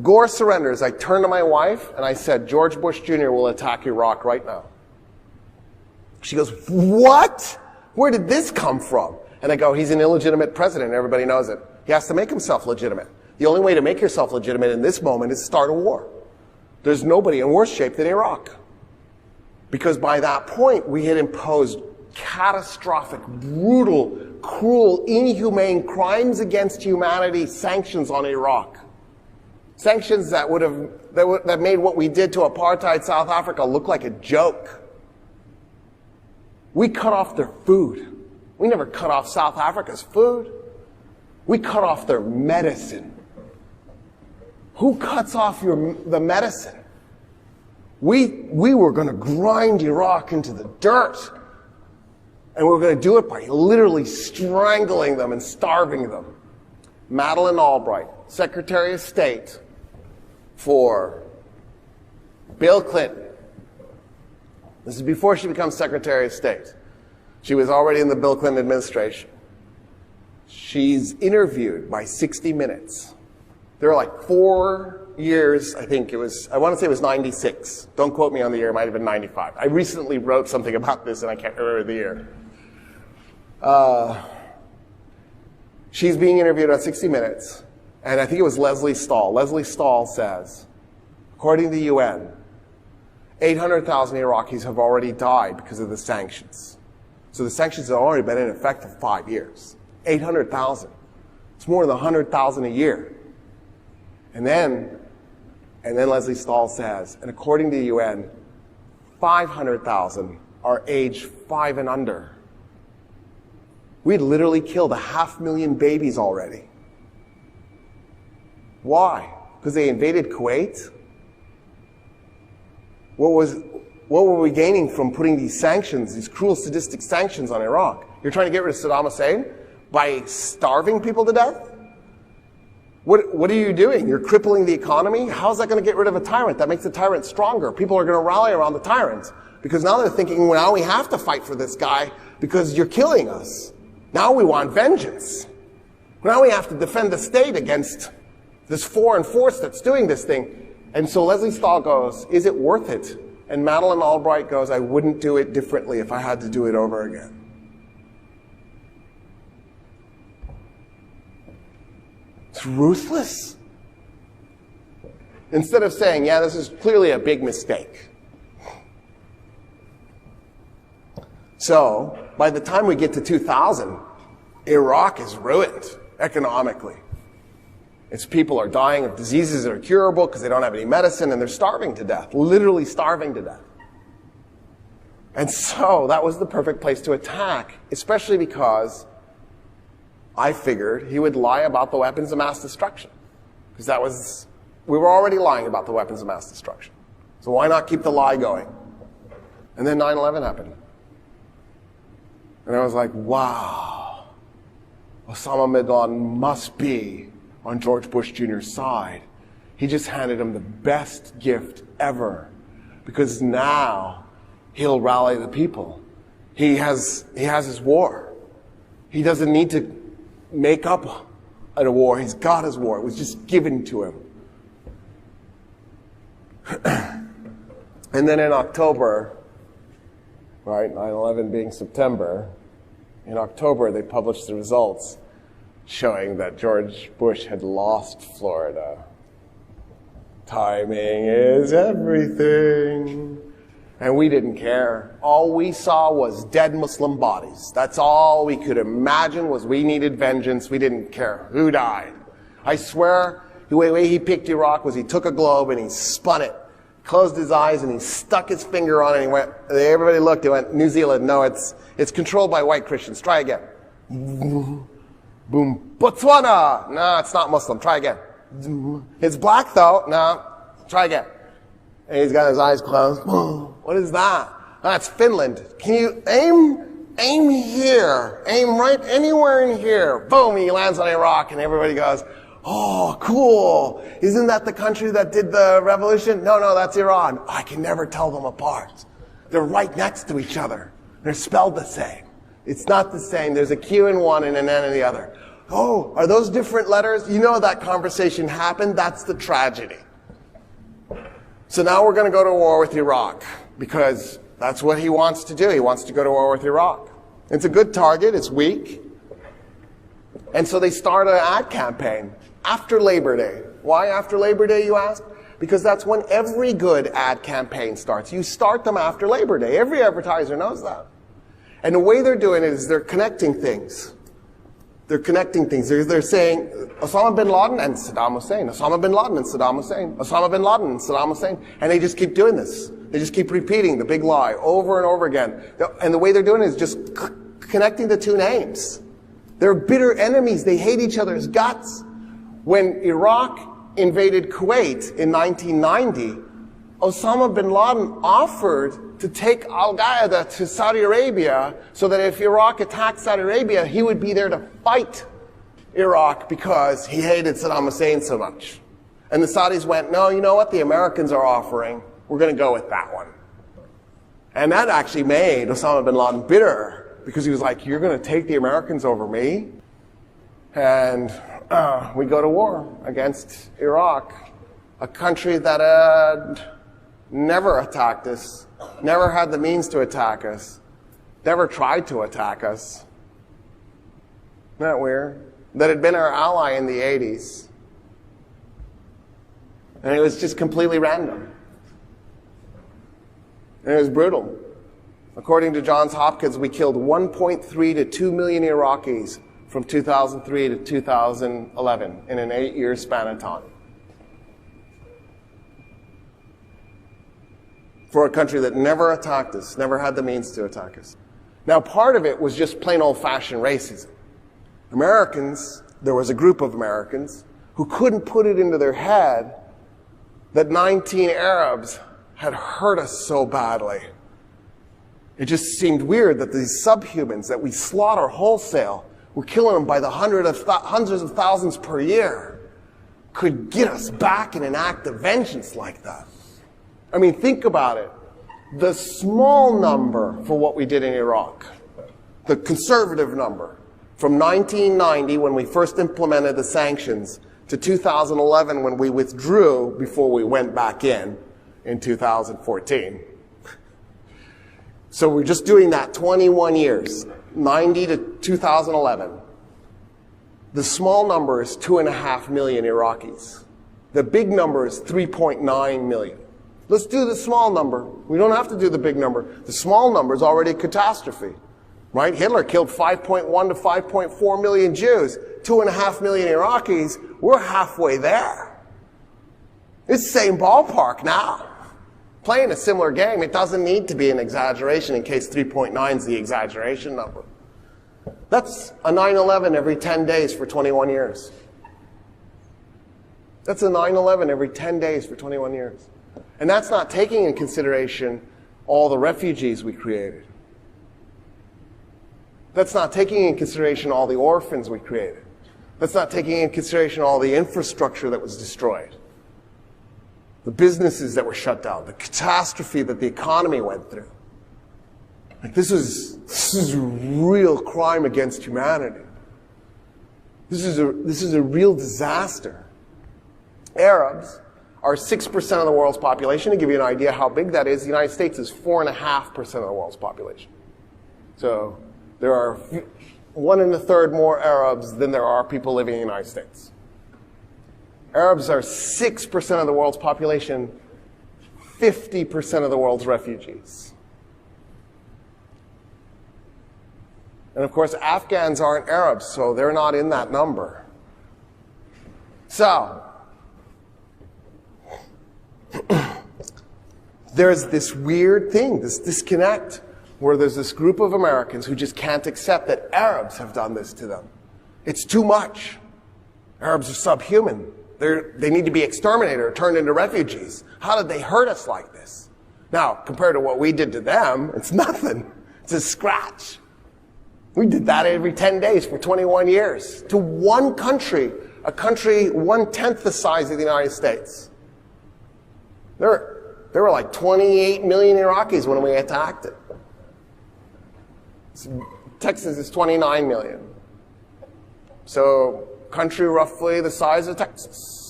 Gore surrenders. I turned to my wife and I said, George Bush Jr. will attack Iraq right now. She goes, what? Where did this come from? And I go, he's an illegitimate president. Everybody knows it. He has to make himself legitimate. The only way to make yourself legitimate in this moment is to start a war. There's nobody in worse shape than Iraq. Because by that point, we had imposed catastrophic, brutal, cruel, inhumane crimes against humanity sanctions on Iraq. Sanctions that made what we did to apartheid South Africa look like a joke. We cut off their food. We never cut off South Africa's food. We cut off their medicine. Who cuts off the medicine? We were going to grind Iraq into the dirt. And we were going to do it by literally strangling them and starving them. Madeleine Albright, Secretary of State for Bill Clinton. This is before she becomes Secretary of State. She was already in the Bill Clinton administration. She's interviewed by 60 Minutes. There are like 4 years, I think it was, I want to say it was 96. Don't quote me on the year, it might have been 95. I recently wrote something about this and I can't remember the year. She's being interviewed on 60 Minutes, and I think it was Leslie Stahl. Leslie Stahl says, according to the UN, 800,000 Iraqis have already died because of the sanctions. So the sanctions have already been in effect for 5 years. 800,000. It's more than 100,000 a year. And then Leslie Stahl says, and according to the UN, 500,000 are age 5 and under. We'd literally killed 500,000 babies already. Why? Because they invaded Kuwait? What were we gaining from putting these sanctions, these cruel, sadistic sanctions on Iraq? You're trying to get rid of Saddam Hussein by starving people to death? What are you doing? You're crippling the economy? How's that going to get rid of a tyrant? That makes the tyrant stronger. People are going to rally around the tyrant. Because now they're thinking, well, now we have to fight for this guy because you're killing us. Now we want vengeance. Now we have to defend the state against this foreign force that's doing this thing. And so Leslie Stahl goes, is it worth it? And Madeleine Albright goes, I wouldn't do it differently if I had to do it over again. It's ruthless. Instead of saying, yeah, this is clearly a big mistake. So, by the time we get to 2000, Iraq is ruined economically. Its people are dying of diseases that are curable because they don't have any medicine, and they're starving to death, literally starving to death. And so that was the perfect place to attack, especially because I figured he would lie about the weapons of mass destruction. Because we were already lying about the weapons of mass destruction. So why not keep the lie going? And then 9/11 happened. And I was like, wow, Osama bin Laden must be on George Bush Jr.'s side. He just handed him the best gift ever, because now he'll rally the people. He has his war. He doesn't need to make up a war. He's got his war. It was just given to him. And then in October, right, 9/11 being September, in October they published the results showing that George Bush had lost Florida. Timing is everything. And we didn't care. All we saw was dead Muslim bodies. That's all we could imagine was we needed vengeance. We didn't care who died. I swear, the way he picked Iraq was he took a globe and he spun it, closed his eyes, and he stuck his finger on it, and he went, everybody looked, he went, New Zealand, no, it's controlled by white Christians. Try again. Boom. Botswana. No, it's not Muslim. Try again. It's black though. No. Try again. And he's got his eyes closed. What is that? That's Finland. Can you aim here? Aim right anywhere in here. Boom, he lands on Iraq and everybody goes, oh, cool. Isn't that the country that did the revolution? No, that's Iran. I can never tell them apart. They're right next to each other. They're spelled the same. It's not the same. There's a Q in one and an N in the other. Oh, are those different letters? You know that conversation happened. That's the tragedy. So now we're going to go to war with Iraq because that's what he wants to do. He wants to go to war with Iraq. It's a good target. It's weak. And so they start an ad campaign after Labor Day. Why after Labor Day, you ask? Because that's when every good ad campaign starts. You start them after Labor Day. Every advertiser knows that. And the way they're doing it is they're connecting things. They're connecting things. They're saying Osama bin Laden and Saddam Hussein, Osama bin Laden and Saddam Hussein, Osama bin Laden and Saddam Hussein. And they just keep doing this. They just keep repeating the big lie over and over again. And the way they're doing it is just connecting the two names. They're bitter enemies. They hate each other's guts. When Iraq invaded Kuwait in 1990, Osama bin Laden offered to take Al-Qaeda to Saudi Arabia so that if Iraq attacked Saudi Arabia, he would be there to fight Iraq because he hated Saddam Hussein so much. And the Saudis went, no, you know what the Americans are offering? We're going to go with that one. And that actually made Osama bin Laden bitter because he was like, you're going to take the Americans over me? And we go to war against Iraq, a country that had never attacked us, never had the means to attack us, never tried to attack us. Isn't that weird? That had been our ally in the 80s. And it was just completely random. And it was brutal. According to Johns Hopkins, we killed 1.3 to 2 million Iraqis from 2003 to 2011 in an 8-year span of time. For a country that never attacked us, never had the means to attack us. Now, part of it was just plain old-fashioned racism. Americans, there was a group of Americans who couldn't put it into their head that 19 Arabs had hurt us so badly. It just seemed weird that these subhumans that we slaughter wholesale, we're killing them by the hundreds of thousands per year, could get us back in an act of vengeance like that. I mean, think about it. The small number for what we did in Iraq, the conservative number, from 1990 when we first implemented the sanctions to 2011 when we withdrew before we went back in 2014. So we're just doing that 21 years, 90 to 2011. The small number is 2.5 million Iraqis. The big number is 3.9 million. Let's do the small number. We don't have to do the big number. The small number is already a catastrophe, right? Hitler killed 5.1 to 5.4 million Jews, 2.5 million Iraqis. We're halfway there. It's the same ballpark now. Playing a similar game, it doesn't need to be an exaggeration in case 3.9 is the exaggeration number. That's a 9/11 every 10 days for 21 years. That's a 9/11 every 10 days for 21 years. And that's not taking into consideration all the refugees we created. That's not taking into consideration all the orphans we created. That's not taking into consideration all the infrastructure that was destroyed. The businesses that were shut down, the catastrophe that the economy went through. Like this is a real crime against humanity. This is a real disaster. Arabs are 6% of the world's population. To give you an idea how big that is, the United States is 4.5% of the world's population. So there are 1 1/3 more Arabs than there are people living in the United States. Arabs are 6% of the world's population, 50% of the world's refugees. And of course, Afghans aren't Arabs, so they're not in that number. So, there's this weird thing, this disconnect, where there's this group of Americans who just can't accept that Arabs have done this to them. It's too much. Arabs are subhuman. They need to be exterminated or turned into refugees. How did they hurt us like this? Now, compared to what we did to them, it's nothing. It's a scratch. We did that every 10 days for 21 years to one country, a country 1/10 the size of the United States. There were like 28 million Iraqis when we attacked it. Texas is 29 million. So, country roughly the size of Texas.